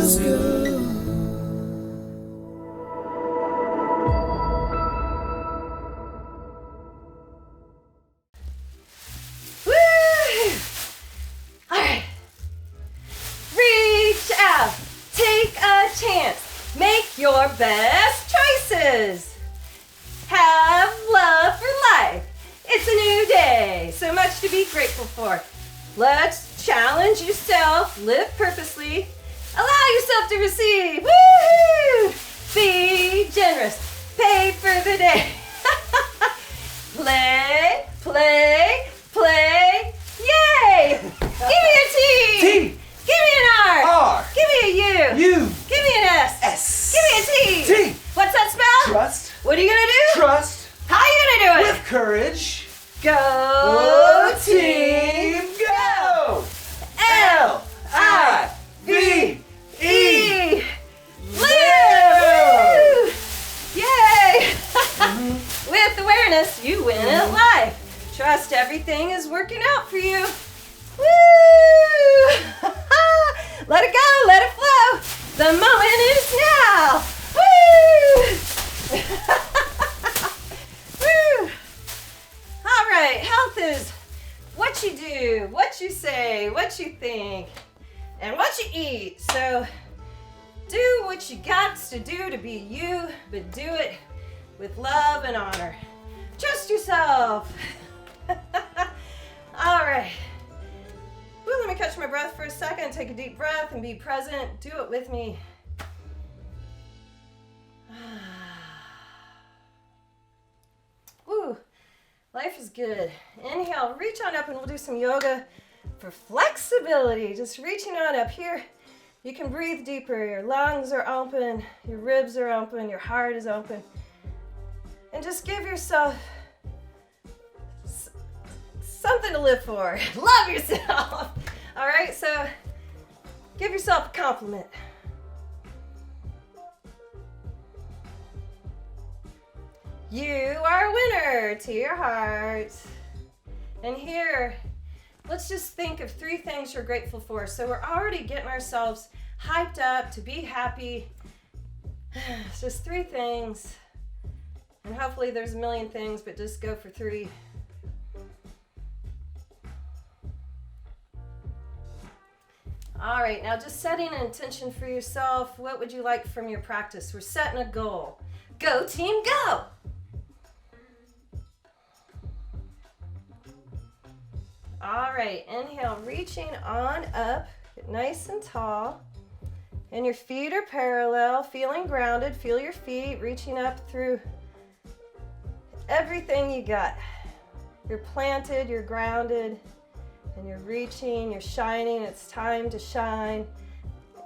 feels good. Woo! All right. Reach out. Take a chance. Make your best choices. Have love for life. It's a new day. So much to be grateful for. Let's challenge yourself. Live purposely. Allow yourself to receive. Woohoo! Be generous. Pay for the day. Play, play, play. Yay! Give me a T. T. Give me an R. R. Give me a U. U. Give me an S. S. Give me a T. T. What's that spell? Trust. What are you gonna do? Trust. How are you gonna do it? With courage. Go team, go! L-I-V-E. Live! Yay! With awareness, you win at life. Trust everything is working out for you. Woo! Let it go, let it flow. The moment is now. Woo! Woo! All right, health is what you do, what you say, what you think, and what you eat. So do what you got to do to be you, but do it with love and honor. Trust yourself. All right. Well, let me catch my breath for a second. Take a deep breath and be present. Do it with me. Woo. Life is good. Inhale, reach on up and we'll do some yoga for flexibility. Just reaching on up here. You can breathe deeper. Your lungs are open, your ribs are open, your heart is open. And just give yourself something to live for. Love yourself. All right, so give yourself a compliment. You are a winner to your heart. And here, let's just think of 3 things you're grateful for. So we're already getting ourselves hyped up to be happy. It's just 3 things. And hopefully there's a million things, but just go for 3. All right, now just setting an intention for yourself. What would you like from your practice? We're setting a goal. Go team, go! All right, inhale, reaching on up, get nice and tall. And your feet are parallel, feeling grounded. Feel your feet reaching up through everything you got. You're planted, you're grounded, and you're reaching, you're shining. It's time to shine.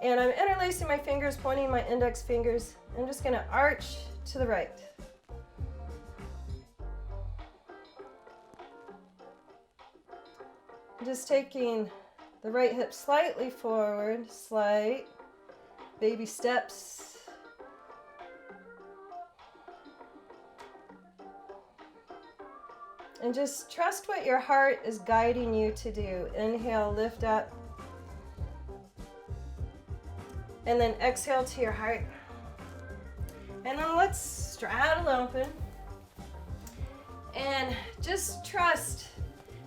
And I'm interlacing my fingers, pointing my index fingers. I'm just gonna arch to the right. Just taking the right hip slightly forward, slight baby steps. And just trust what your heart is guiding you to do. Inhale, lift up. And then exhale to your heart. And then let's straddle open. And just trust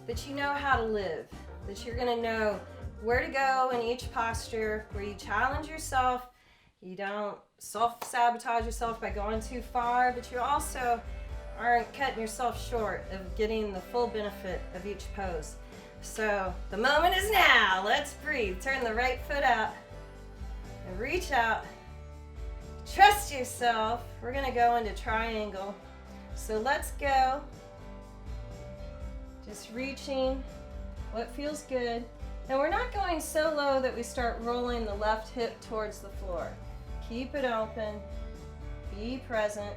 that you know how to live, that you're gonna know where to go in each posture, where you challenge yourself, you don't self-sabotage yourself by going too far, but you also aren't cutting yourself short of getting the full benefit of each pose. So the moment is now. Let's breathe. Turn the right foot out and reach out. Trust yourself. We're gonna go into triangle. So let's go. Just reaching what feels good. And we're not going so low that we start rolling the left hip towards the floor. Keep it open, be present,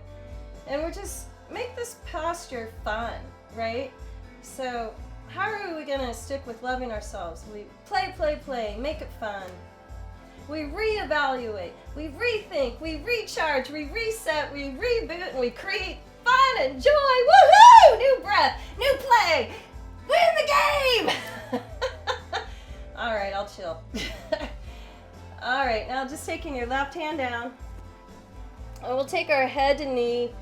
and we're just, make this posture fun, right? So how are we gonna stick with loving ourselves? We play, play, play, make it fun. We reevaluate, we rethink, we recharge, we reset, we reboot, and we create fun and joy. Woohoo! New breath, new play, win the game! All right, I'll chill. All right, now just taking your left hand down. And we'll take our head to knee.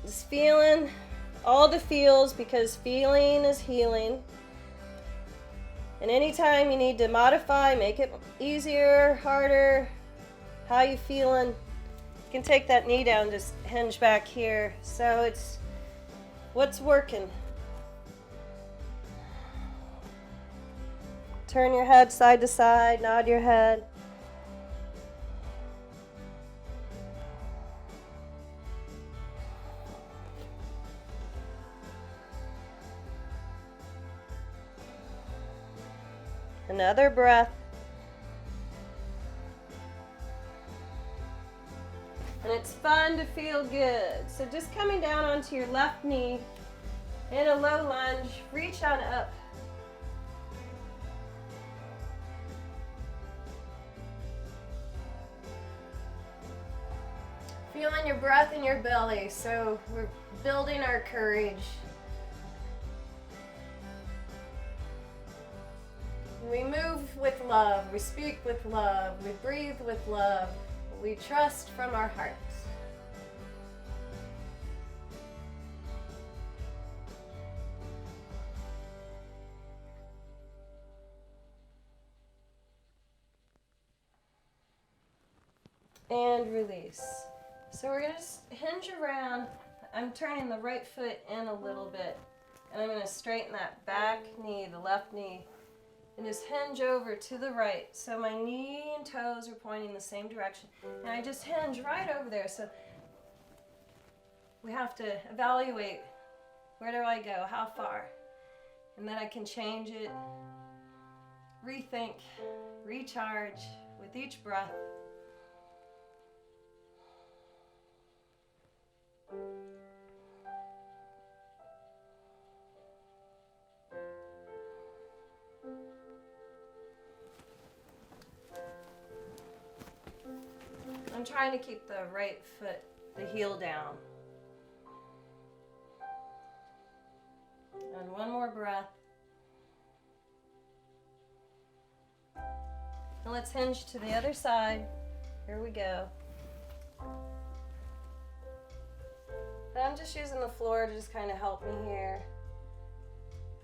Just feeling all the feels, because feeling is healing. And anytime you need to modify, make it easier, harder, how you feeling, you can take that knee down, just hinge back here. So it's what's working. Turn your head side to side, nod your head. Another breath. And it's fun to feel good. So just coming down onto your left knee in a low lunge, reach on up. Feeling your breath in your belly, so we're building our courage. We move with love, we speak with love, we breathe with love, we trust from our hearts. And release. So we're going to hinge around. I'm turning the right foot in a little bit, and I'm going to straighten that back knee, the left knee, and just hinge over to the right. So my knee and toes are pointing the same direction. And I just hinge right over there. So we have to evaluate, where do I go, how far? And then I can change it, rethink, recharge with each breath. I'm trying to keep the right foot, the heel down. And one more breath. And let's hinge to the other side. Here we go. And I'm just using the floor to just kind of help me here.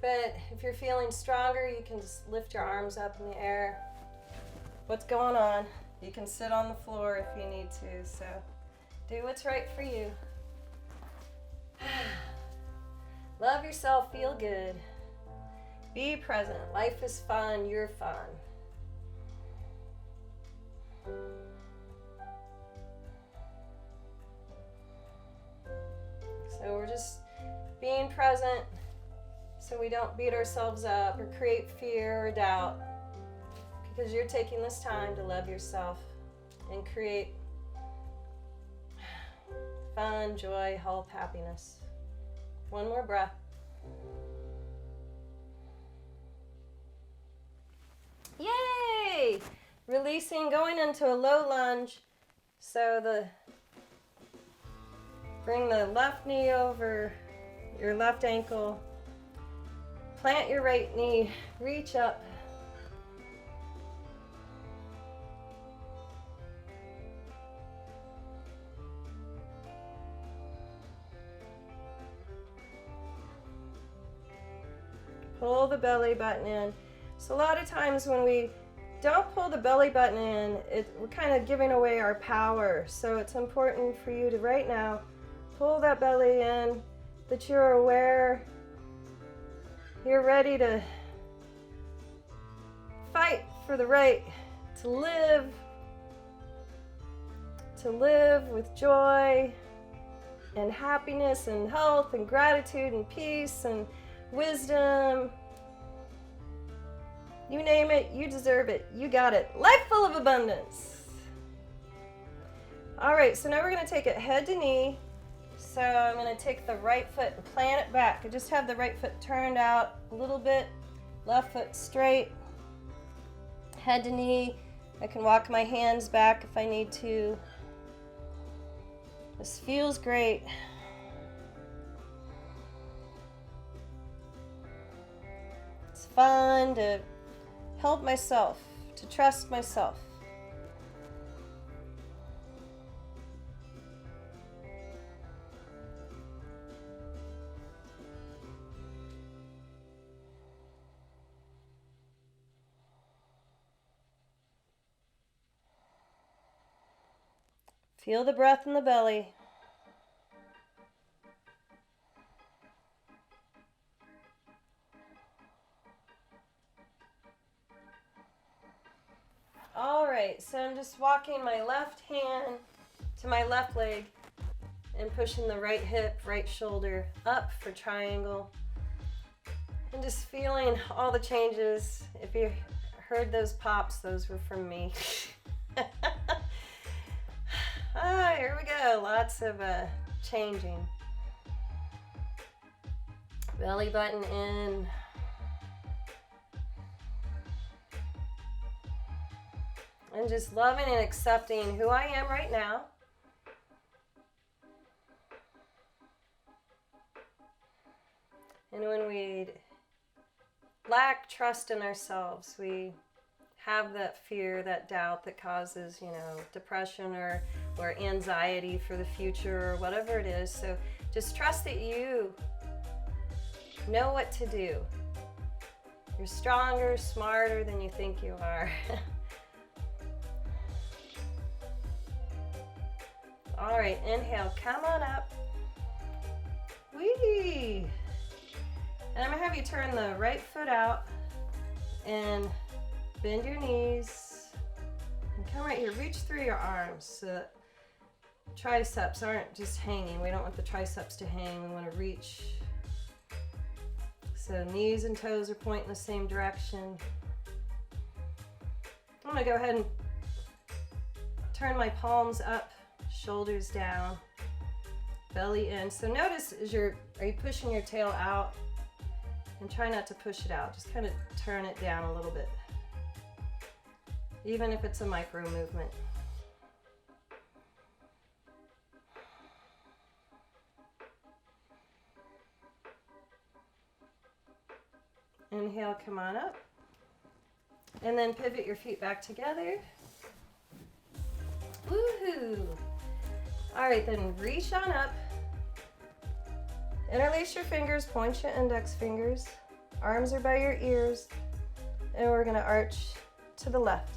But if you're feeling stronger, you can just lift your arms up in the air. What's going on? You can sit on the floor if you need to, so do what's right for you. Love yourself, feel good. Be present. Life is fun, you're fun. So we're just being present so we don't beat ourselves up or create fear or doubt. Because you're taking this time to love yourself and create fun, joy, health, happiness. One more breath. Yay! Releasing, going into a low lunge. So bring the left knee over your left ankle. Plant your right knee, reach up. Pull the belly button in. So a lot of times when we don't pull the belly button in, we're kind of giving away our power. So it's important for you to right now pull that belly in, that you're aware, you're ready to fight for the right to live with joy and happiness and health and gratitude and peace and wisdom. You name it, you deserve it, you got it. Life full of abundance. All right, so now we're going to take it head to knee. So I'm going to take the right foot and plant it back. I just have the right foot turned out a little bit, left foot straight, head to knee. I can walk my hands back if I need to. This feels great. It's fun to help myself to trust myself. Feel the breath in the belly. All right, so I'm just walking my left hand to my left leg and pushing the right hip, right shoulder up for triangle. And just feeling all the changes. If you heard those pops, those were from me. Here we go. Lots of changing. Belly button in. And just loving and accepting who I am right now. And when we lack trust in ourselves, we have that fear, that doubt that causes, depression or anxiety for the future or whatever it is. So just trust that you know what to do. You're stronger, smarter than you think you are. All right, inhale, come on up. Whee! And I'm gonna have you turn the right foot out and bend your knees. And come right here, reach through your arms so that triceps aren't just hanging. We don't want the triceps to hang, we wanna reach. So knees and toes are pointing the same direction. I'm gonna go ahead and turn my palms up, shoulders down, belly in. So notice are you pushing your tail out? And try not to push it out. Just kind of turn it down a little bit. Even if it's a micro movement. Inhale, come on up. And then pivot your feet back together. Woohoo! All right, then reach on up. Interlace your fingers, point your index fingers. Arms are by your ears. And we're gonna arch to the left.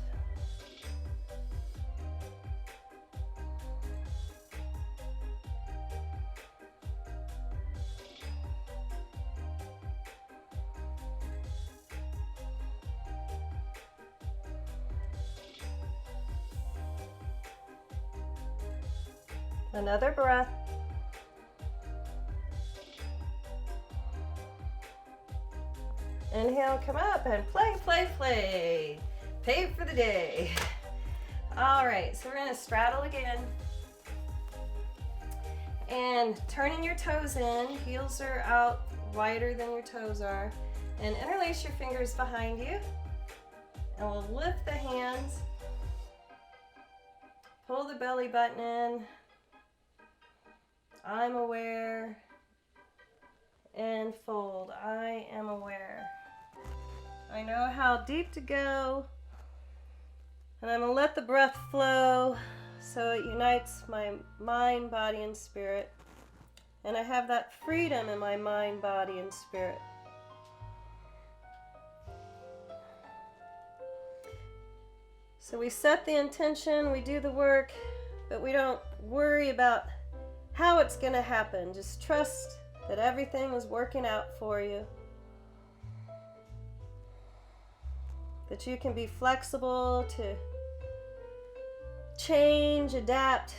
Another breath. Inhale, come up and play, play, play. Pay for the day. All right, so we're gonna straddle again. And turning your toes in, heels are out wider than your toes are. And interlace your fingers behind you. And we'll lift the hands. Pull the belly button in. I'm aware. And fold. I am aware. I know how deep to go. And I'm going to let the breath flow so it unites my mind, body, and spirit. And I have that freedom in my mind, body, and spirit. So we set the intention, we do the work, but we don't worry about how it's going to happen. Just trust that everything is working out for you. That you can be flexible to change, adapt.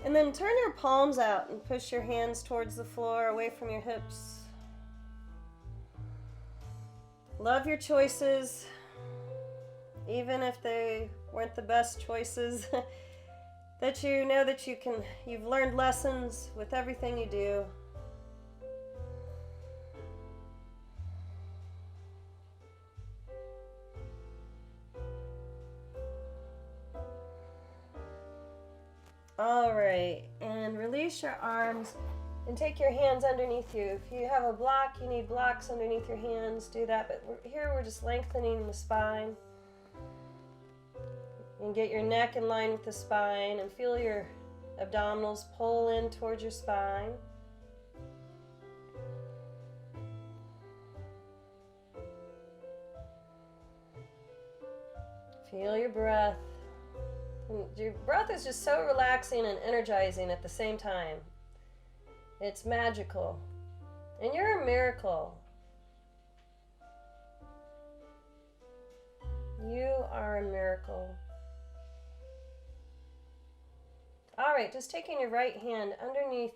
And then turn your palms out and push your hands towards the floor, away from your hips. Love your choices, even if they weren't the best choices. That you know that you've learned lessons with everything you do. All right, and release your arms And take your hands underneath you. If you have a block, you need blocks underneath your hands, do that. But here we're just lengthening the spine. And get your neck in line with the spine and feel your abdominals pull in towards your spine. Feel your breath. And your breath is just so relaxing and energizing at the same time. It's magical. And you're a miracle. You are a miracle. All right, just taking your right hand underneath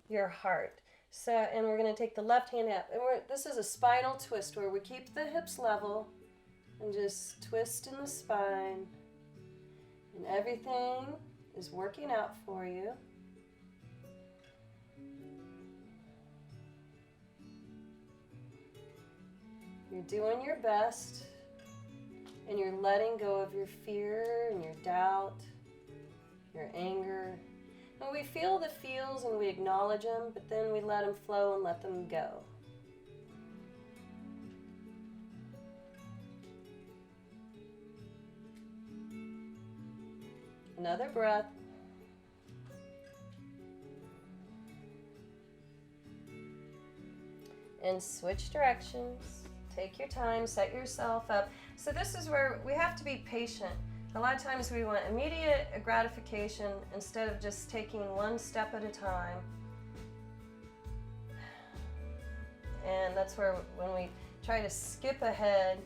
your heart. So, and we're going to take the left hand up. And this is a spinal twist where we keep the hips level and just twist in the spine. And everything is working out for you. You're doing your best, and you're letting go of your fear and your doubt, your anger. And we feel the feels and we acknowledge them, but then we let them flow and let them go. Another breath. And switch directions. Take your time, set yourself up. So this is where we have to be patient. A lot of times we want immediate gratification instead of just taking one step at a time. And that's where when we try to skip ahead,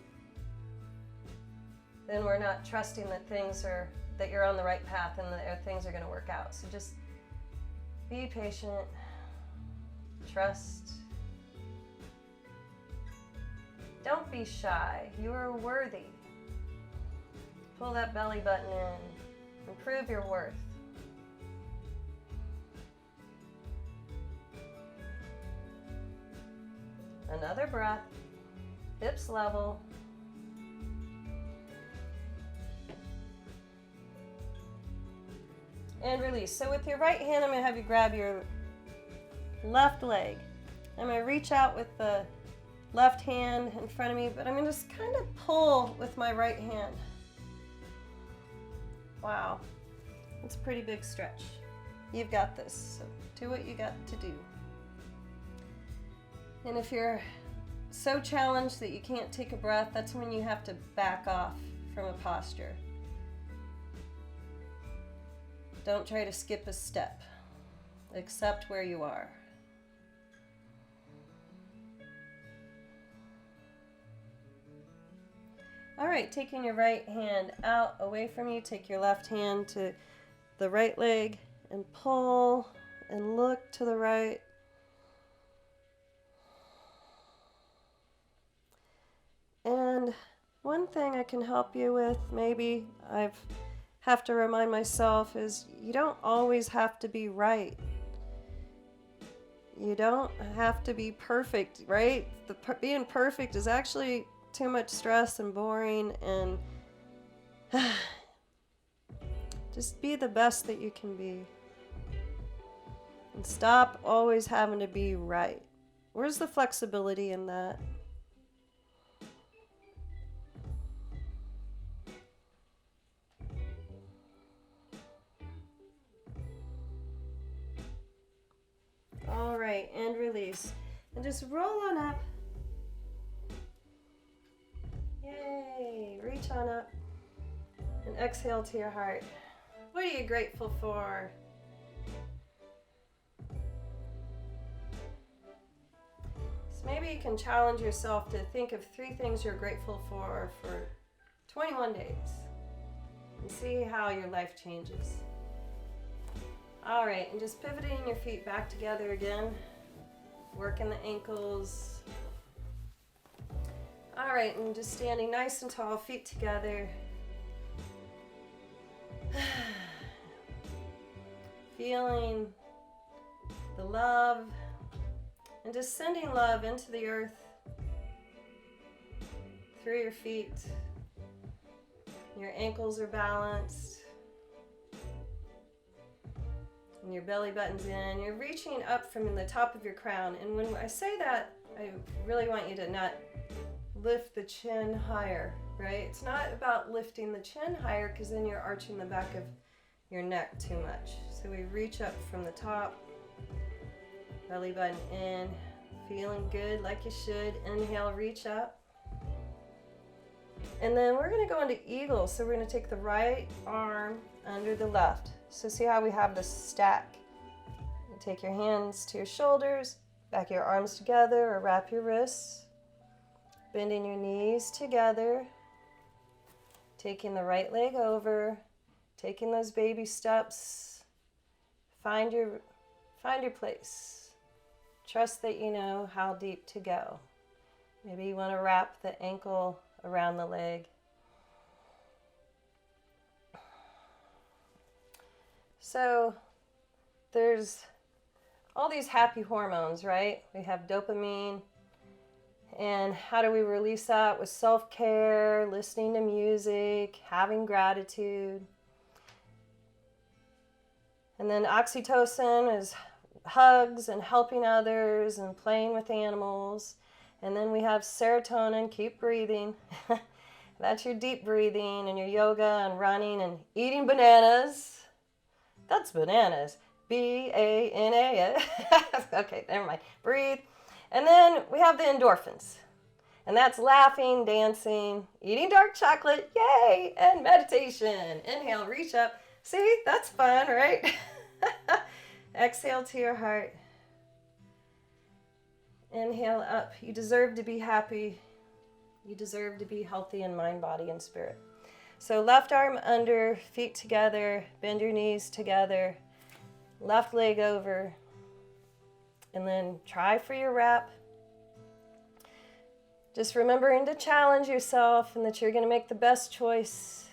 then we're not trusting that that you're on the right path and that things are going to work out. So just be patient, trust. Don't be shy. You are worthy. Pull that belly button in. Improve your worth. Another breath. Hips level. And release. So with your right hand, I'm going to have you grab your left leg. I'm going to reach out with the left hand in front of me, but I'm going to just kind of pull with my right hand. Wow, that's a pretty big stretch. You've got this, so do what you got to do. And if you're so challenged that you can't take a breath, that's when you have to back off from a posture. Don't try to skip a step. Accept where you are. All right, taking your right hand out away from you, take your left hand to the right leg and pull and look to the right. And one thing I can help you with, maybe I have to remind myself, is you don't always have to be right. You don't have to be perfect, right? Being perfect is actually too much stress and boring, and just be the best that you can be. And stop always having to be right. Where's the flexibility in that? All right, and release. And just roll on up. Yay, reach on up. And exhale to your heart. What are you grateful for? So maybe you can challenge yourself to think of 3 things you're grateful for 21 days. And see how your life changes. All right, and just pivoting your feet back together again. Working the ankles. All right, and just standing nice and tall, feet together. Feeling the love and just sending love into the earth through your feet. Your ankles are balanced. And your belly button's in. You're reaching up from the top of your crown. And when I say that, I really want you to not lift the chin higher, right? It's not about lifting the chin higher because then you're arching the back of your neck too much. So we reach up from the top, belly button in, feeling good like you should. Inhale, reach up. And then we're going to go into eagle. So we're going to take the right arm under the left. So see how we have this stack. You take your hands to your shoulders, back your arms together, or wrap your wrists. Bending your knees together. Taking the right leg over. Taking those baby steps. Find your place. Trust that you know how deep to go. Maybe you want to wrap the ankle around the leg. So there's all these happy hormones, right? We have dopamine. And how do we release that? With self-care, listening to music, having gratitude. And then oxytocin is hugs and helping others and playing with animals. And then we have serotonin, keep breathing. That's your deep breathing and your yoga and running and eating bananas. That's bananas. B-A-N-A. Okay, never mind. Breathe. And then we have the endorphins. And that's laughing, dancing, eating dark chocolate, yay, and meditation. Inhale, reach up. See, that's fun, right? Exhale to your heart. Inhale up. You deserve to be happy. You deserve to be healthy in mind, body, and spirit. So left arm under, feet together, bend your knees together, left leg over, and then try for your wrap. Just remembering to challenge yourself and that you're going to make the best choice,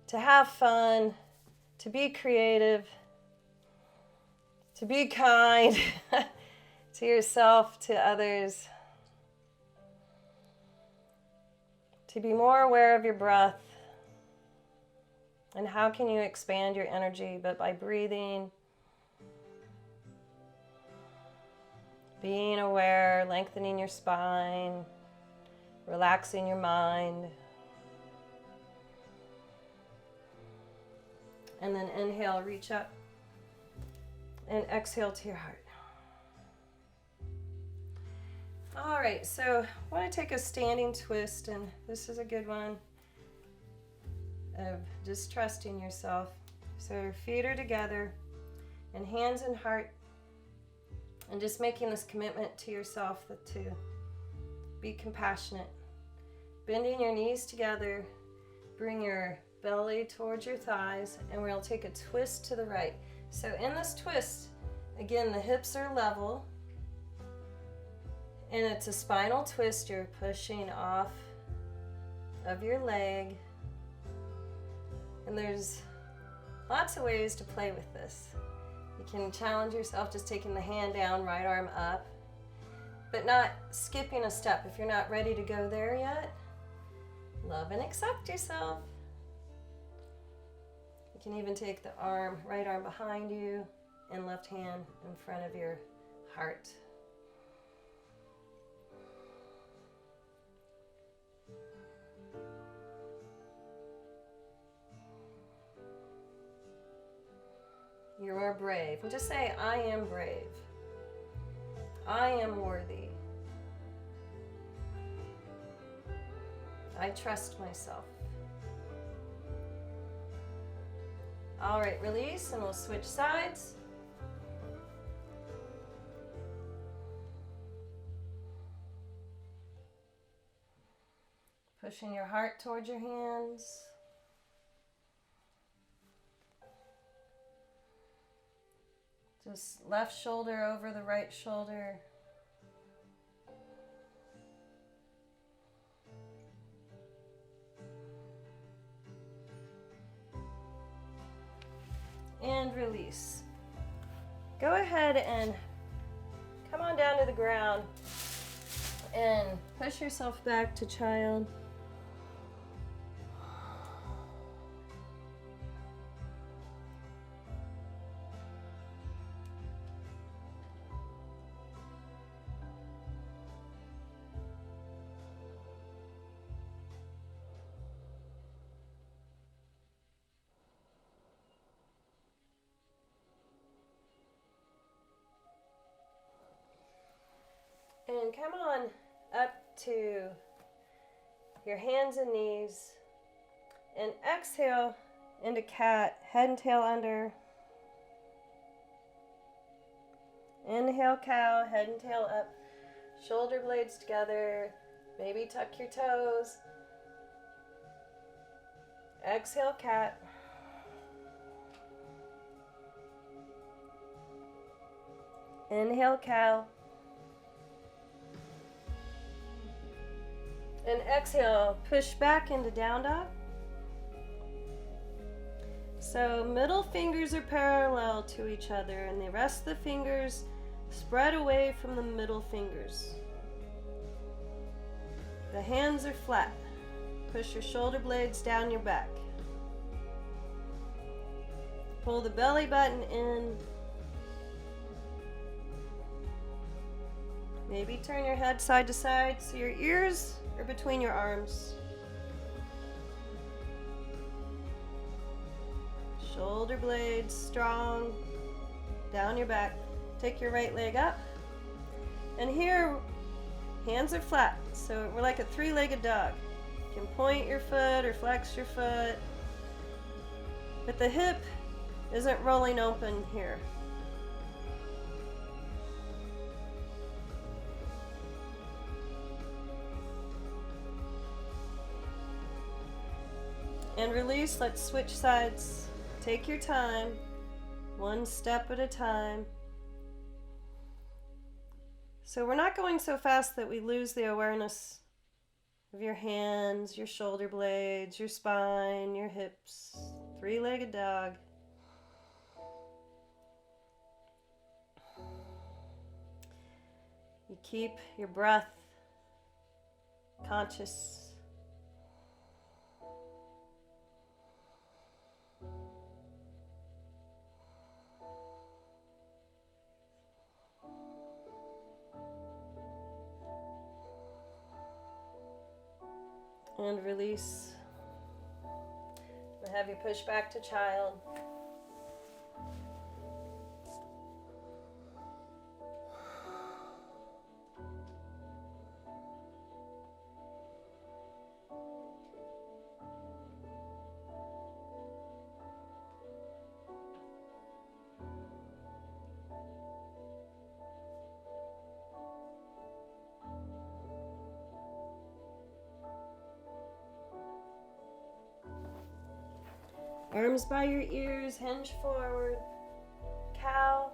to have fun, to be creative, to be kind to yourself, to others, to be more aware of your breath. And how can you expand your energy? But by breathing, being aware, lengthening your spine, relaxing your mind. And then inhale, reach up. And exhale to your heart. All right, so I want to take a standing twist, and this is a good one of just trusting yourself. So your feet are together, and hands and heart, and just making this commitment to yourself to be compassionate. Bending your knees together, bring your belly towards your thighs, and we'll take a twist to the right. So in this twist, again, the hips are level, and it's a spinal twist. You're pushing off of your leg, and there's lots of ways to play with this. You can challenge yourself just taking the hand down, right arm up, but not skipping a step. If you're not ready to go there yet, love and accept yourself. You can even take the arm, right arm behind you and left hand in front of your heart. You are brave. And just say, I am brave. I am worthy. I trust myself. All right, release, and we'll switch sides. Pushing your heart towards your hands. Just left shoulder over the right shoulder. And release. Go ahead and come on down to the ground and push yourself back to child. And come on up to your hands and knees. And exhale into cat, head and tail under. Inhale, cow, head and tail up. Shoulder blades together. Maybe tuck your toes. Exhale, cat. Inhale, cow. And exhale, push back into down dog. So middle fingers are parallel to each other and the rest of the fingers spread away from the middle fingers. The hands are flat. Push your shoulder blades down your back. Pull the belly button in. Maybe turn your head side to side so your ears are between your arms. Shoulder blades strong, down your back. Take your right leg up. And here, hands are flat, so we're like a three-legged dog. You can point your foot or flex your foot, but the hip isn't rolling open here. And release, let's switch sides. Take your time, one step at a time. So we're not going so fast that we lose the awareness of your hands, your shoulder blades, your spine, your hips. Three-legged dog. You keep your breath conscious. And release. I'll have you push back to child. Arms by your ears, hinge forward. Cow.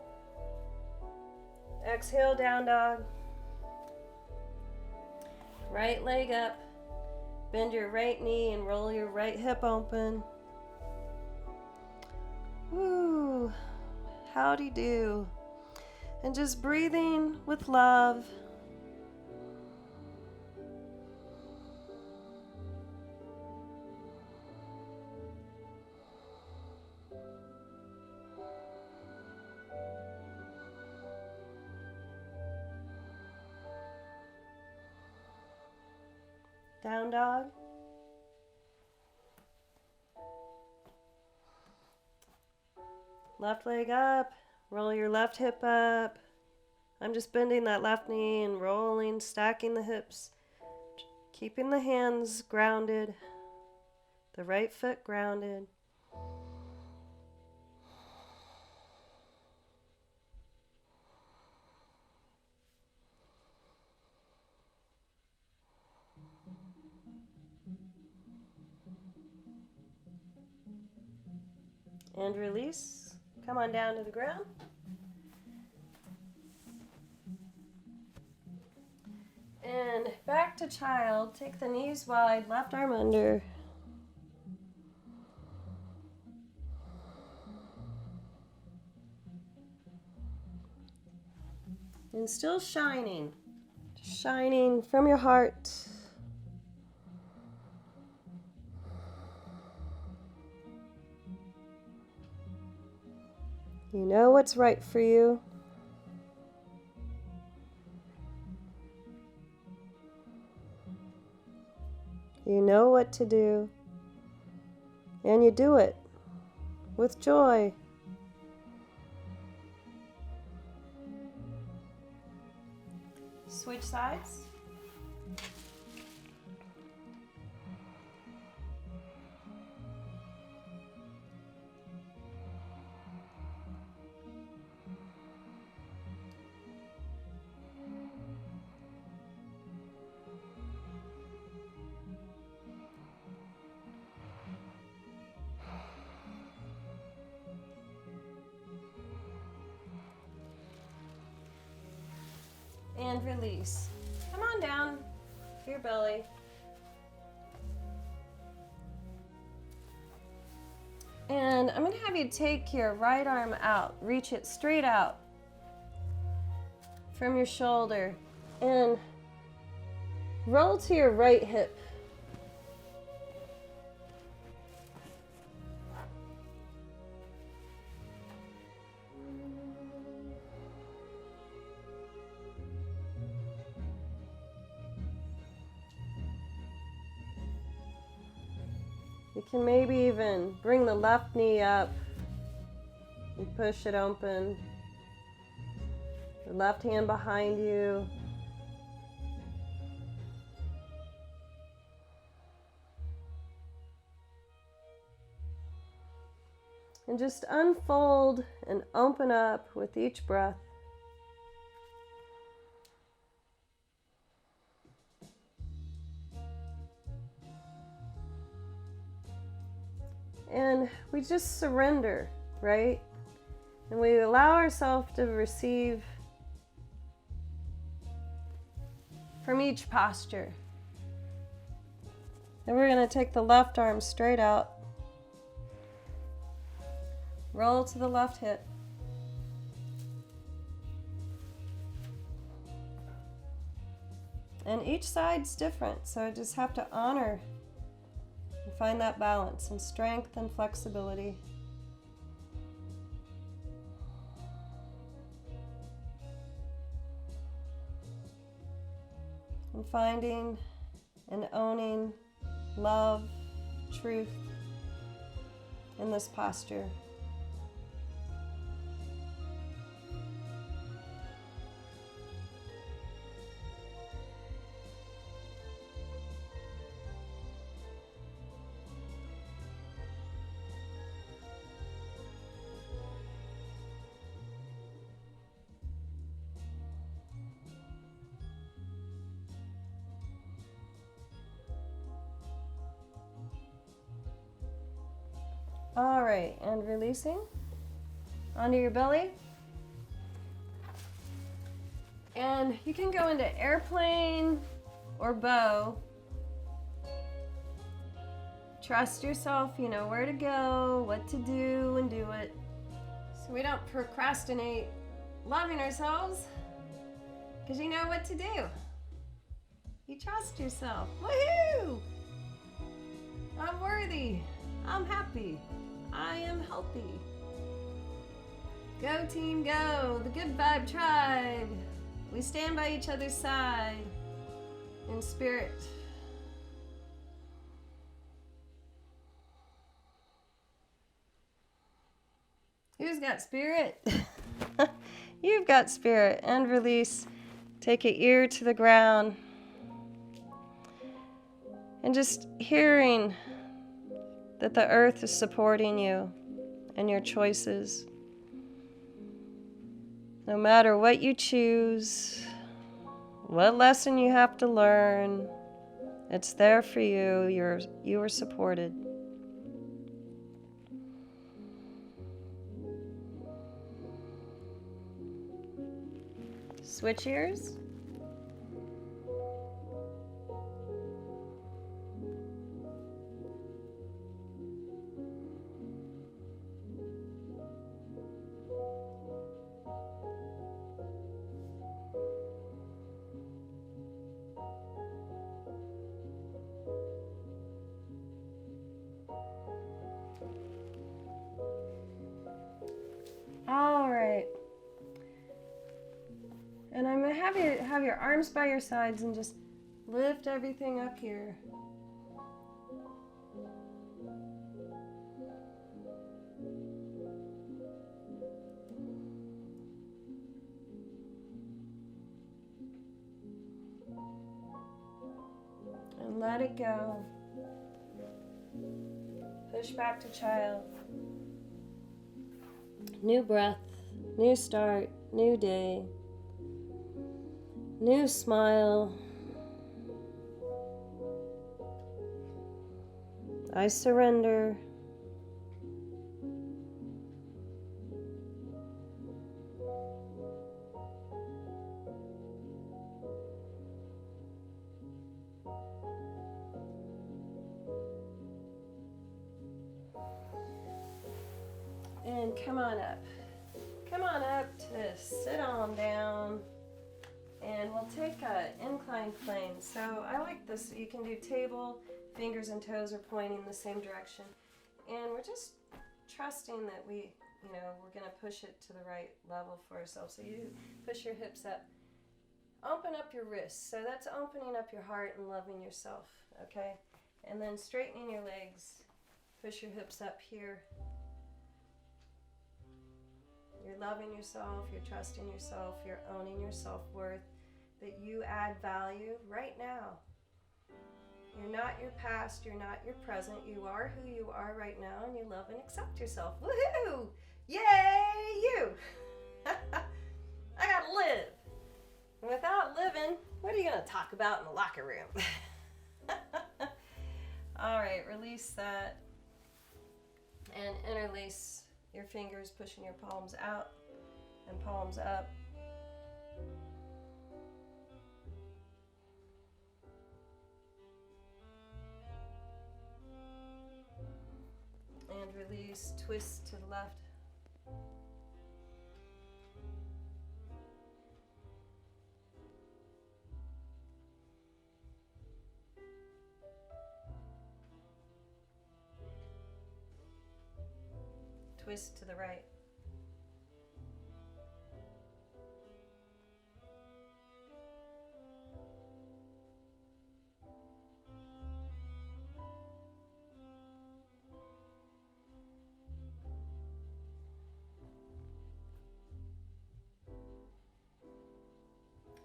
Exhale, down dog. Right leg up. Bend your right knee and roll your right hip open. Woo. Howdy do. And just breathing with love. Down dog. Left leg up. Roll your left hip up. I'm just bending that left knee and rolling, stacking the hips. Keeping the hands grounded. The right foot grounded. And release. Come on down to the ground. And back to child. Take the knees wide, left arm under. And still shining. Shining from your heart. You know what's right for you. You know what to do. And you do it with joy. Switch sides. And release. Come on down to your belly. And I'm going to have you take your right arm out, reach it straight out from your shoulder, and roll to your right hip. You can maybe even bring the left knee up and push it open. The left hand behind you. And just unfold and open up with each breath. And we just surrender, right? And we allow ourselves to receive from each posture. And we're going to take the left arm straight out. Roll to the left hip. And each side's different, so I just have to honor and find that balance and strength and flexibility. And finding and owning love, truth in this posture. All right, and releasing onto your belly. And you can go into airplane or bow. Trust yourself, you know where to go, what to do, and do it. So we don't procrastinate loving ourselves, because you know what to do. You trust yourself. Woohoo! I'm worthy. I'm happy. I am healthy. Go team, go. The Good Vibe Tribe. We stand by each other's side in spirit. Who's got spirit? You've got spirit. And release. Take your ear to the ground. And just hearing that the earth is supporting you and your choices. No matter what you choose, what lesson you have to learn, it's there for you. You are supported. Switch ears. All right. And I'm going to have you have your arms by your sides and just lift everything up here. Let it go. Push back to child. New breath, new start, new day, new smile. I surrender. And come on up. Come on up to sit on down. And we'll take an inclined plane. So I like this. You can do table, fingers and toes are pointing the same direction. And we're just trusting that we're going to push it to the right level for ourselves. So you push your hips up. Open up your wrists. So that's opening up your heart and loving yourself, okay? And then straightening your legs. Push your hips up here. You're loving yourself, you're trusting yourself, you're owning your self-worth, that you add value right now. You're not your past, you're not your present, you are who you are right now, and you love and accept yourself. Woohoo! Yay, you! I gotta live. And without living, what are you gonna talk about in the locker room? All right, release that and interlace your fingers, pushing your palms out and palms up. And release, twist to the left. Twist to the right.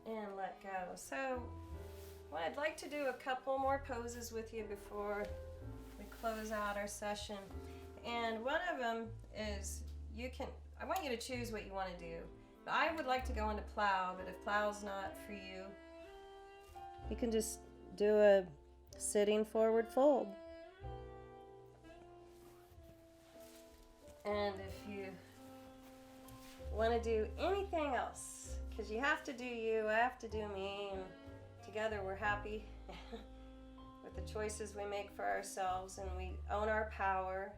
And let go. So well, I'd like to do a couple more poses with you before we close out our session. And one of them is I want you to choose what you want to do. But I would like to go into plow, but if plow's not for you, you can just do a sitting forward fold. And if you want to do anything else, because you have to do you, I have to do me, and together we're happy with the choices we make for ourselves, and we own our power.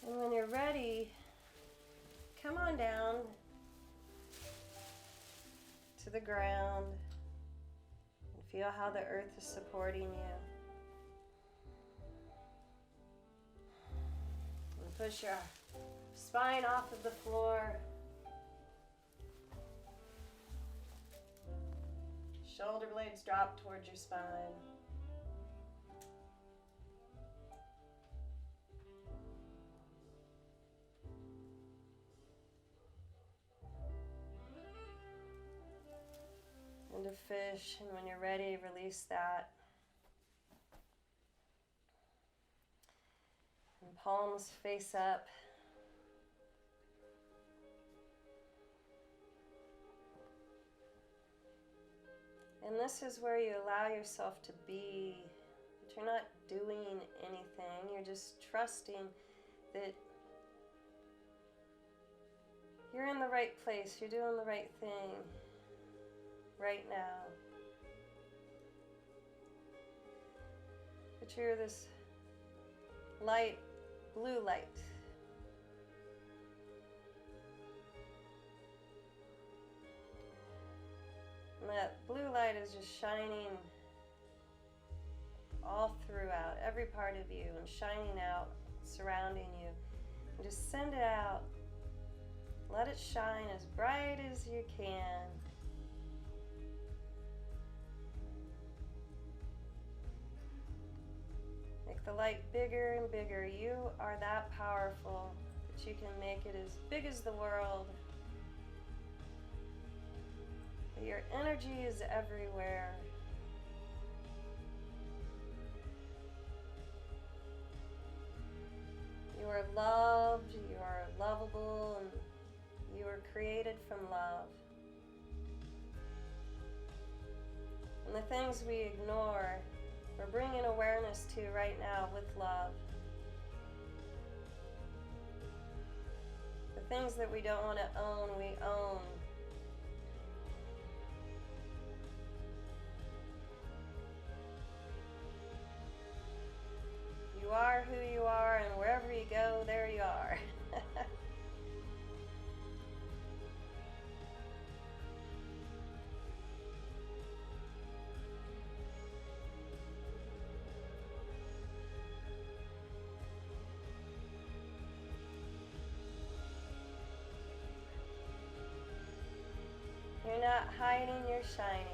And when you're ready, come on down to the ground and feel how the earth is supporting you. And push your spine off of the floor. Shoulder blades drop towards your spine. Into fish, and when you're ready, release that. And palms face up. And this is where you allow yourself to be, but you're not doing anything. You're just trusting that You're in the right place. You're doing the right thing right now. But you're this light, blue light. And that blue light is just shining all throughout, every part of you, and shining out, surrounding you. And just send it out. Let it shine as bright as you can. Make the light bigger and bigger. You are that powerful that you can make it as big as the world. Your energy is everywhere. You are loved, you are lovable, and you were created from love. And the things we ignore, we're bringing awareness to right now with love. The things that we don't want to own, we own. You are who you are, and wherever you go, there you are. You're not hiding, you're shining.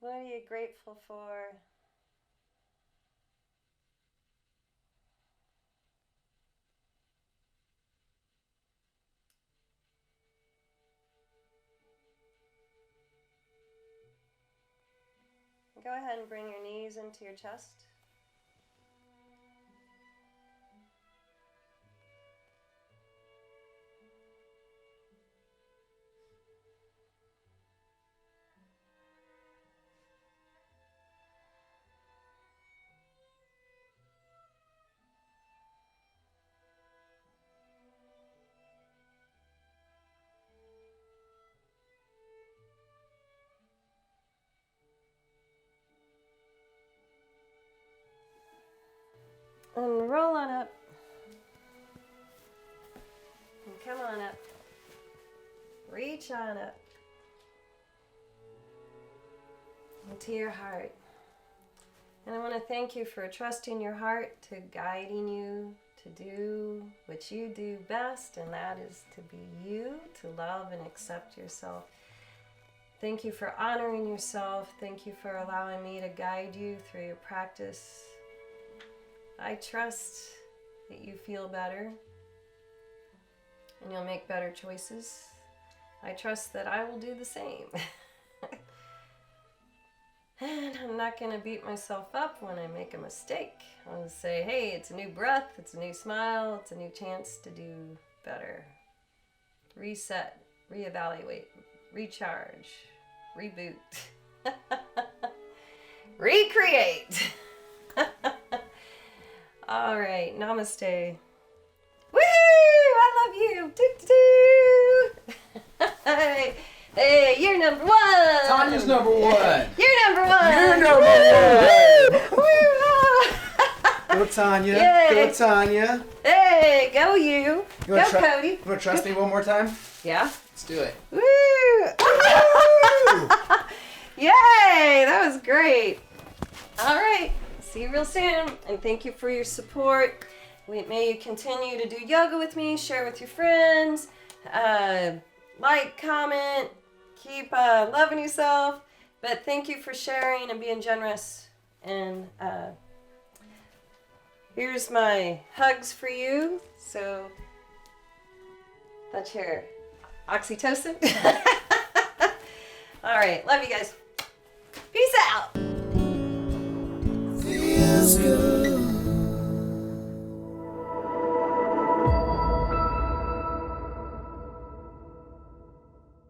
What are you grateful for? Go ahead and bring your knees into your chest. And roll on up. And come on up. Reach on up into your heart. And I want to thank you for trusting your heart to guiding you to do what you do best, and that is to be you, to love and accept yourself. Thank you for honoring yourself. Thank you for allowing me to guide you through your practice. I trust that you feel better and you'll make better choices. I trust that I will do the same. And I'm not going to beat myself up when I make a mistake. I'll say, hey, it's a new breath, it's a new smile, it's a new chance to do better. Reset, reevaluate, recharge, reboot, recreate. All right, namaste. Woo! I love you. Doo-doo-doo. Hey, you're number one. Tanya's number one. You're number one. You're number one. Woo! Go Tanya. Yay. Go Tanya. Hey, go you. You Go wanna Cody. You want to trust me one more time? Yeah. Let's do it. Woo! Woo! Yay! That was great. All right. See you real soon. And thank you for your support. May you continue to do yoga with me, share with your friends, like, comment, keep loving yourself. But thank you for sharing and being generous. And here's my hugs for you. So That's your oxytocin. All right, love you guys. Peace out. Feels good.